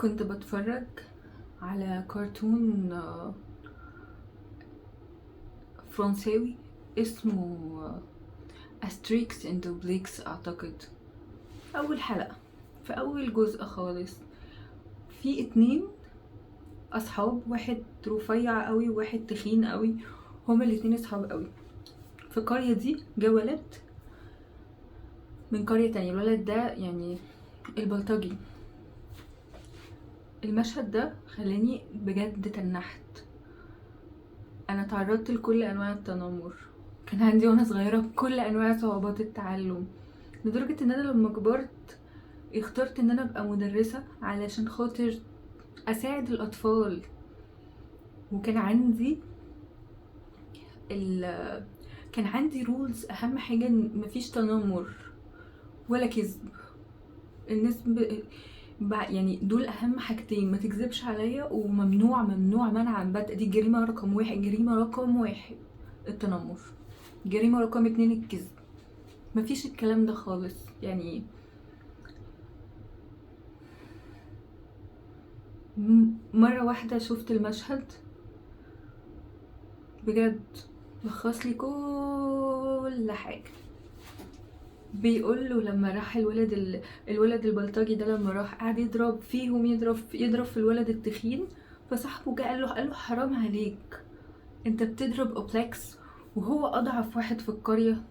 كنت بتفرج على كرتون فرنساوي اسمه أستريكس اند اوبليكس اعتقد. اول حلقة في اول جزء خالص في اتنين اصحاب، واحد رفيع قوي وواحد تخين قوي. هما الاتنين اصحاب قوي. في القرية دي جه ولد من قرية تانية. الولد ده يعني البلطجي. المشهد ده خلاني بجد تنحت. انا تعرضت لكل انواع التنمر، كان عندي وانا صغيرة كل انواع صعوبات التعلم، لدرجة ان انا لما كبرت اخترت ان انا ابقى مدرسة علشان خاطر اساعد الاطفال. وكان عندي كان عندي رولز. اهم حاجة ان مفيش تنمر ولا كذب. الناس يعني دول اهم حاجتين، ما تكذبش عليا، وممنوع منعا باتا. دي الجريمة رقم واحد. جريمة رقم واحد التنمر. جريمة رقم اتنين الكذب. مفيش الكلام ده خالص. يعني مرة واحدة شفت المشهد بجد لخص لي كل حاجة. بيقوله لما راح الولد البلطجي ده، لما راح قاعد يضرب فيهم، يضرب في الولد التخين، فصاحبه جه قال له حرام عليك، انت بتضرب اوبلكس وهو اضعف واحد في القرية.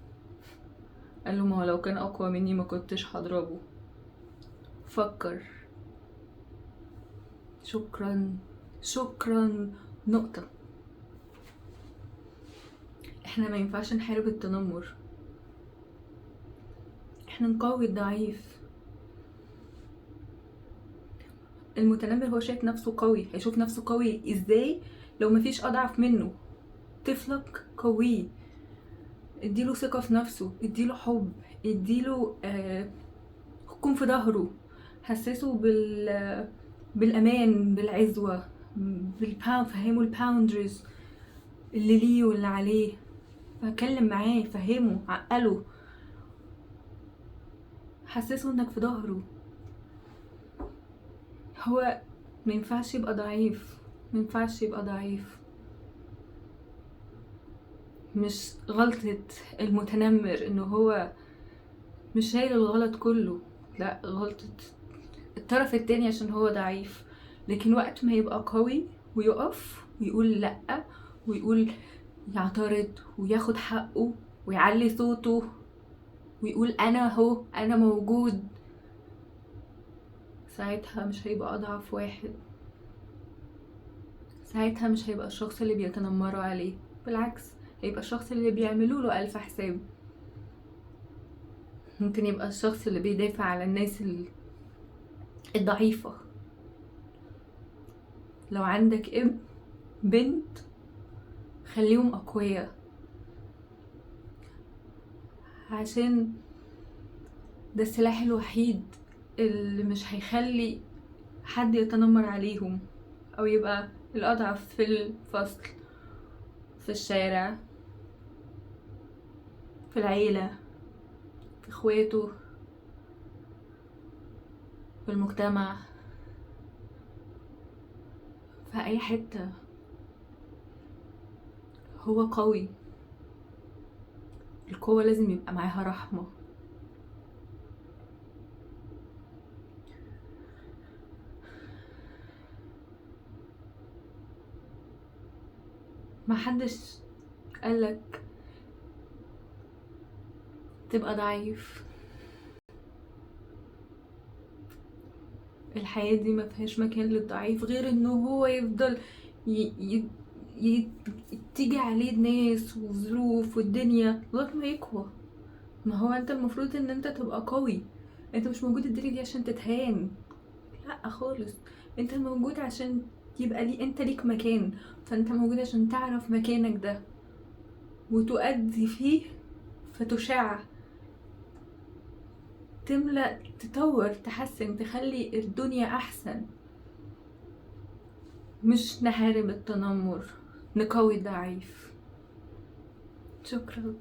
قال له ما هو لو كان اقوى مني ما كنتش هضربه. فكر. شكرا نقطة. احنا ما ينفعش نحارب التنمر، احنا نقوي الضعيف. المتنمر هو شايف نفسه قوي، هيشوف نفسه قوي ازاي لو مفيش اضعف منه؟ طفلك قوي، اديله ثقة في نفسه، اديله حب، اديله كن في ظهره، حسسه بالامان، بالعزوة، فهمه الباوندرز اللي ليه واللي عليه. فاتكلم معاه، فهمه، عقله، حسسه انك في ظهره. هو ما ينفعش يبقى ضعيف، ما ينفعش يبقى ضعيف. مش غلطة المتنمر انه هو مش شايل الغلط كله، لا، غلطة الطرف التاني عشان هو ضعيف. لكن وقت ما يبقى قوي ويقف ويقول لأ، ويقول يعترض وياخد حقه ويعلي صوته ويقول انا هو انا موجود، ساعتها مش هيبقى اضعف واحد. ساعتها مش هيبقى الشخص اللي بيتنمروا عليه، بالعكس هيبقى الشخص اللي بيعملوا له ألف حساب. ممكن يبقى الشخص اللي بيدافع على الناس الضعيفة. لو عندك ابن بنت خليهم أقوياء، عشان ده السلاح الوحيد اللي مش هيخلي حد يتنمر عليهم أو يبقى الأضعف في الفصل، في الشارع، في العيلة، في اخواته، في المجتمع، في أي حتة. هو قوي. القوة لازم يبقى معاها رحمة. محدش قالك تبقى ضعيف. الحياة دي ما فيهاش مكان للضعيف، غير انه هو يفضل ي... ي... تيجي عليه الناس والظروف والدنيا لغاية ما يقوى. ما هو انت المفروض ان انت تبقى قوي. انت مش موجود الدنيا دي عشان تتهان، لا خالص. انت موجود عشان يبقى انت ليك مكان. فانت موجود عشان تعرف مكانك ده وتؤدي فيه، فتشع، تملأ، تطور، تحسن، تخلي الدنيا احسن. مش نحارب التنمر، نقوي الضعيف. شكرا.